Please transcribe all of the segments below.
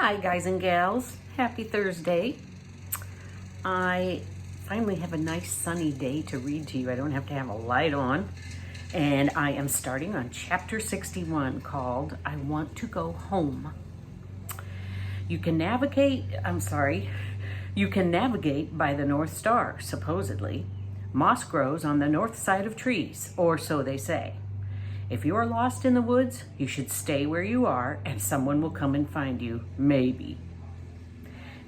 Hi guys and gals, happy Thursday. I finally have a nice sunny day to read to you. I don't have to have a light on. And I am starting on chapter 61 called I Want to Go Home. You can navigate by the North Star, supposedly. Moss grows on the north side of trees, or so they say. If you are lost in the woods, you should stay where you are and someone will come and find you, maybe.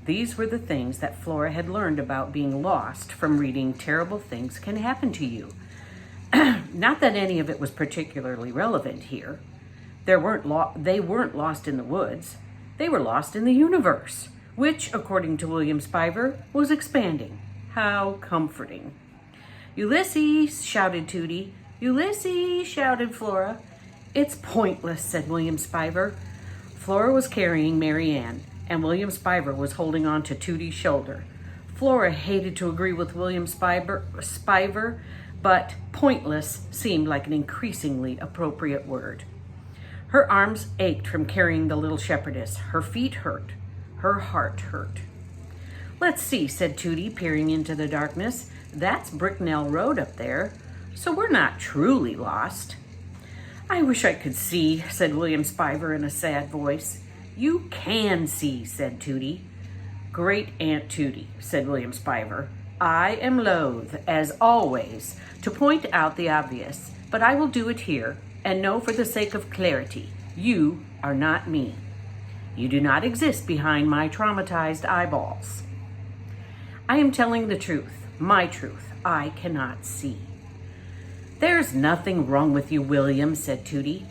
These were the things that Flora had learned about being lost from reading Terrible Things Can Happen to You. Not that any of it was particularly relevant here. They weren't lost in the woods. They were lost in the universe, which, according to William Spiver, was expanding. How comforting. "Ulysses!" shouted Tootie. "Ulysses!" shouted Flora. "It's pointless," said William Spiver. Flora was carrying Mary Ann, and William Spiver was holding on to Tootie's shoulder. Flora hated to agree with William Spiver, but pointless seemed like an increasingly appropriate word. Her arms ached from carrying the little shepherdess. Her feet hurt. Her heart hurt. "Let's see," said Tootie, peering into the darkness. "That's Bricknell Road up there. So we're not truly lost." "I wish I could see," said William Spiver in a sad voice. "You can see," said Tootie. "Great Aunt Tootie," said William Spiver, "I am loath, as always, to point out the obvious, but I will do it here, and know for the sake of clarity, you are not me. You do not exist behind my traumatized eyeballs. I am telling the truth, my truth. I cannot see." "There's nothing wrong with you, William," said Tootie.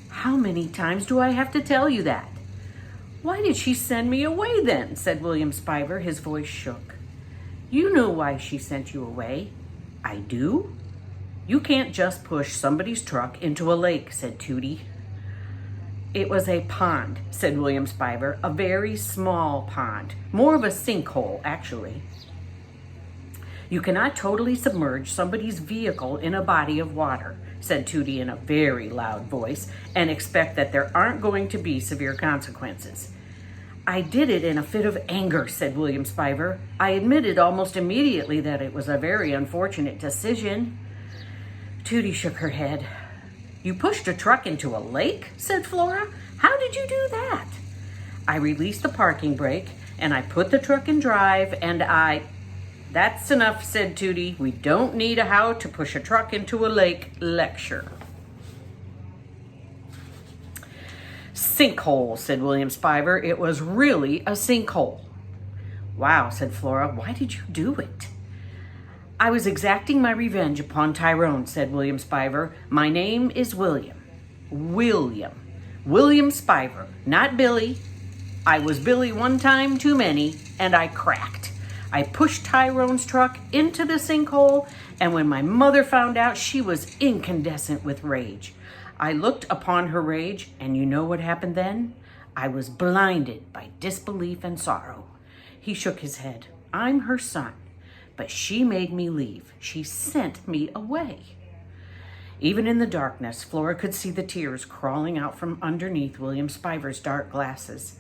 "How many times do I have to tell you that?" "Why did she send me away then?" said William Spiver. His voice shook. "You know why she sent you away." "I do?" "You can't just push somebody's truck into a lake," said Tootie. "It was a pond," said William Spiver. "A very small pond. More of a sinkhole, actually. You cannot totally submerge somebody's vehicle in a body of water," said Tootie in a very loud voice, "and expect that there aren't going to be severe consequences." "I did it in a fit of anger," said William Spiver. "I admitted almost immediately that it was a very unfortunate decision." Tootie shook her head. "You pushed a truck into a lake?" said Flora. "How did you do that?" "I released the parking brake, and I put the truck in drive, and I..." "That's enough," said Tootie. "We don't need a how to push a truck into a lake lecture." "Sinkhole," said William Spiver. "It was really a sinkhole." "Wow," said Flora. "Why did you do it?" "I was exacting my revenge upon Tyrone," said William Spiver. "My name is William. William Spiver, not Billy. I was Billy one time too many, and I cracked. I pushed Tyrone's truck into the sinkhole, and when my mother found out, she was incandescent with rage. I looked upon her rage, and you know what happened then? I was blinded by disbelief and sorrow." He shook his head. "I'm her son, but she made me leave. She sent me away." Even in the darkness, Flora could see the tears crawling out from underneath William Spiver's dark glasses.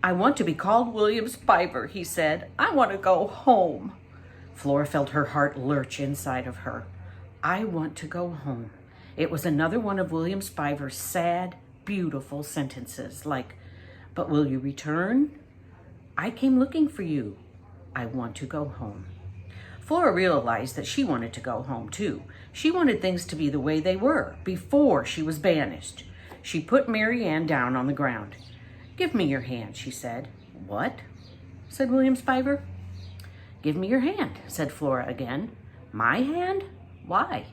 "I want to be called William Spiver," he said. "I want to go home." Flora felt her heart lurch inside of her. "I want to go home." It was another one of William Spiver's sad, beautiful sentences, like, "But will you return?" "I came looking for you." "I want to go home." Flora realized that she wanted to go home too. She wanted things to be the way they were before she was banished. She put Mary Ann down on the ground. "Give me your hand," she said. "What?" said William Spiver. "Give me your hand," said Flora again. "My hand? Why?"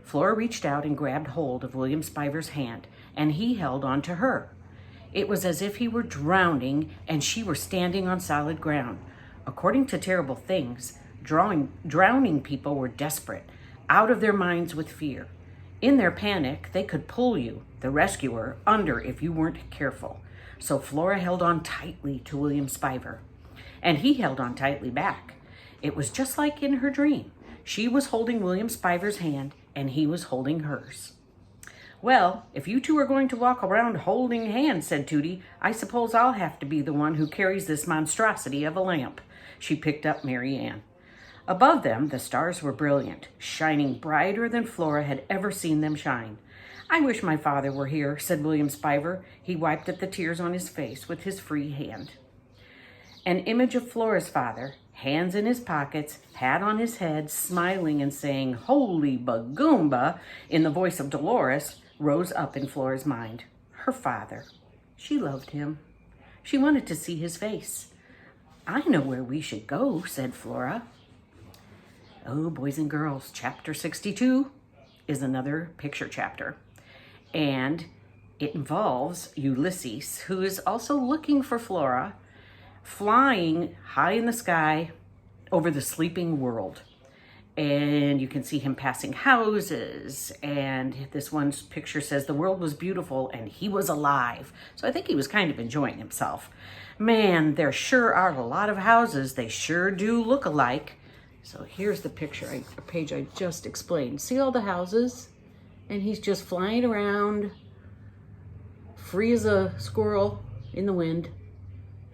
Flora reached out and grabbed hold of William Spiver's hand, and he held on to her. It was as if he were drowning and she were standing on solid ground. According to Terrible Things, drowning people were desperate, out of their minds with fear. In their panic, they could pull you, the rescuer, under if you weren't careful. So Flora held on tightly to William Spiver, and he held on tightly back. It was just like in her dream. She was holding William Spiver's hand, and he was holding hers. Well, if you two are going to walk around holding hands, said Tootie, I suppose I'll have to be the one who carries this monstrosity of a lamp. She picked up Mary Ann. Above them, the stars were brilliant, shining brighter than Flora had ever seen them shine. I wish my father were here, said William Spiver. He wiped at the tears on his face with his free hand. An image of Flora's father, hands in his pockets, hat on his head, smiling and saying, Holy Bagoomba, in the voice of Dolores, rose up in Flora's mind. Her father. She loved him. She wanted to see his face. I know where we should go, said Flora. Oh, boys and girls, chapter 62 is another picture chapter. And it involves Ulysses, who is also looking for Flora, flying high in the sky over the sleeping world. And you can see him passing houses. And this one picture says the world was beautiful and he was alive. So I think he was kind of enjoying himself. Man, there sure are a lot of houses. They sure do look alike. So here's the picture, a page I just explained. See all the houses? And he's just flying around, free as a squirrel in the wind.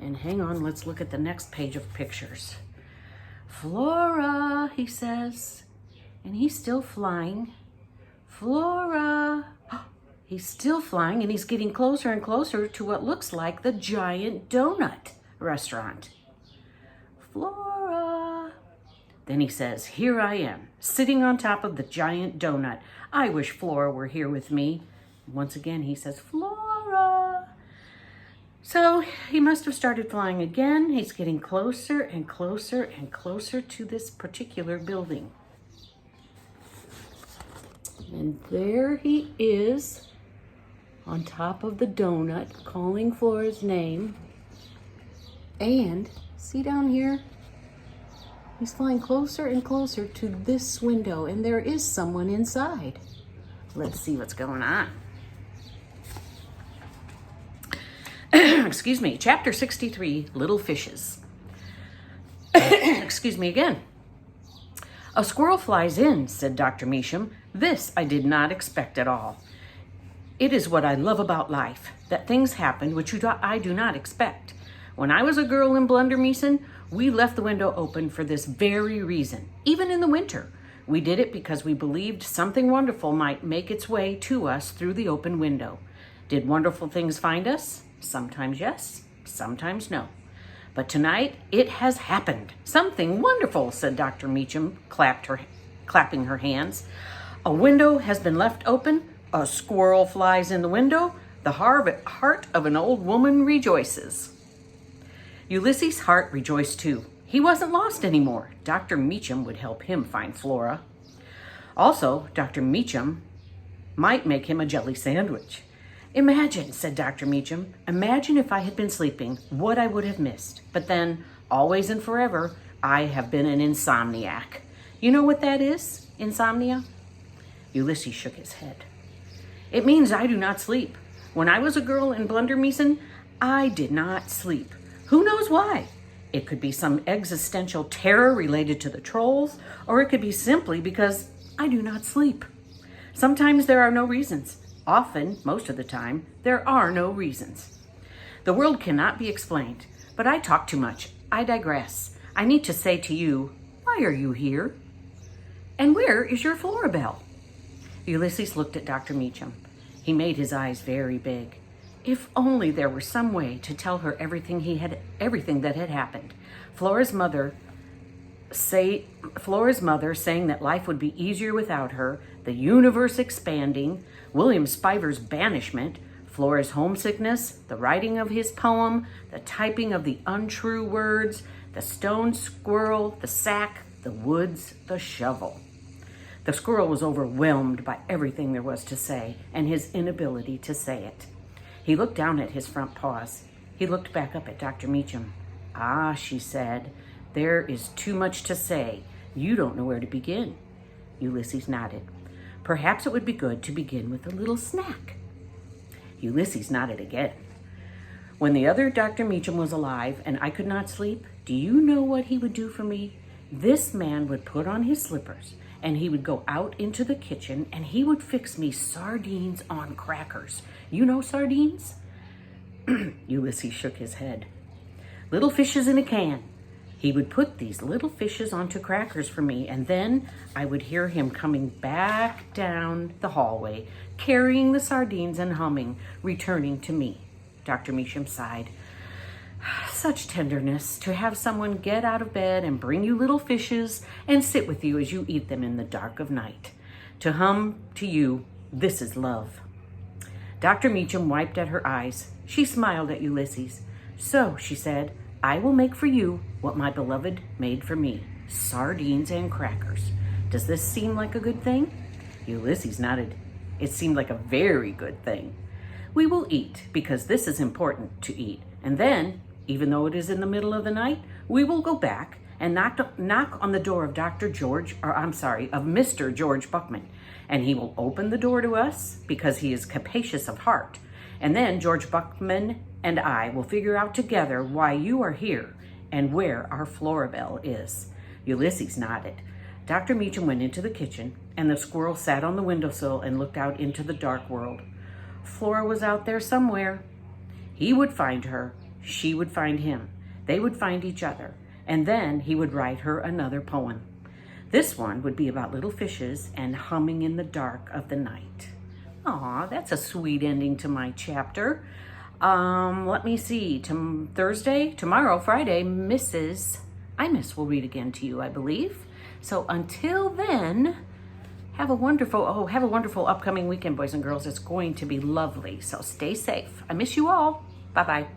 And hang on, let's look at the next page of pictures. Flora, he says, and he's still flying. Flora, he's still flying, and he's getting closer and closer to what looks like the Giant Donut restaurant. Flora. Then he says, here I am, sitting on top of the Giant Donut. I wish Flora were here with me. Once again, he says, Flora. So he must have started flying again. He's getting closer and closer and closer to this particular building. And there he is on top of the donut, calling Flora's name. And see down here? He's flying closer and closer to this window, and there is someone inside. Let's see what's going on. Excuse me, chapter 63, Little Fishes. Excuse me again. A squirrel flies in, said Dr. Measham. This I did not expect at all. It is what I love about life, that things happen which I do not expect. When I was a girl in Blundermeason, we left the window open for this very reason, even in the winter. We did it because we believed something wonderful might make its way to us through the open window. Did wonderful things find us? Sometimes yes, sometimes no. But tonight, it has happened. Something wonderful, said Dr. Meacham, clapping her hands. A window has been left open. A squirrel flies in the window. The heart of an old woman rejoices. Ulysses' heart rejoiced too. He wasn't lost anymore. Dr. Meacham would help him find Flora. Also, Dr. Meacham might make him a jelly sandwich. Imagine, said Dr. Meacham, imagine if I had been sleeping, what I would have missed. But then, always and forever, I have been an insomniac. You know what that is, insomnia? Ulysses shook his head. It means I do not sleep. When I was a girl in Blundermeason, I did not sleep. Who knows why? It could be some existential terror related to the trolls, or it could be simply because I do not sleep. Sometimes there are no reasons. Often, most of the time, there are no reasons. The world cannot be explained, but I talk too much. I digress. I need to say to you, why are you here? And where is your Florabelle? Ulysses looked at Dr. Meacham. He made his eyes very big. If only there were some way to tell her everything that had happened. Flora's mother saying that life would be easier without her, the universe expanding, William Spiver's banishment, Flora's homesickness, the writing of his poem, the typing of the untrue words, the stone squirrel, the sack, the woods, the shovel. The squirrel was overwhelmed by everything there was to say and his inability to say it. He looked down at his front paws. He looked back up at Dr. Meacham. Ah, she said, there is too much to say. You don't know where to begin. Ulysses nodded. Perhaps it would be good to begin with a little snack. Ulysses nodded again. When the other Dr. Meacham was alive and I could not sleep, do you know what he would do for me? This man would put on his slippers and he would go out into the kitchen and he would fix me sardines on crackers. You know sardines? Ulysses shook his head. Little fishes in a can. He would put these little fishes onto crackers for me, and then I would hear him coming back down the hallway, carrying the sardines and humming, returning to me. Dr. Meacham sighed. Such tenderness, to have someone get out of bed and bring you little fishes and sit with you as you eat them in the dark of night. To hum to you, this is love. Dr. Meacham wiped at her eyes. She smiled at Ulysses. So, she said, I will make for you what my beloved made for me, sardines and crackers. Does this seem like a good thing? Ulysses nodded. It seemed like a very good thing. We will eat, because this is important to eat. And then, even though it is in the middle of the night, we will go back and knock on the door of Mr. George Buckman. And he will open the door to us because he is capacious of heart. And then George Buckman and I will figure out together why you are here and where our Florabelle is. Ulysses nodded. Dr. Meacham went into the kitchen, and the squirrel sat on the windowsill and looked out into the dark world. Flora was out there somewhere. He would find her. She would find him. They would find each other. And then he would write her another poem. This one would be about little fishes and humming in the dark of the night. Aw, that's a sweet ending to my chapter. Let me see. Tomorrow, Friday, Mrs. Imus will read again to you, I believe. So until then, have a wonderful upcoming weekend, boys and girls. It's going to be lovely. So stay safe. I miss you all. Bye-bye.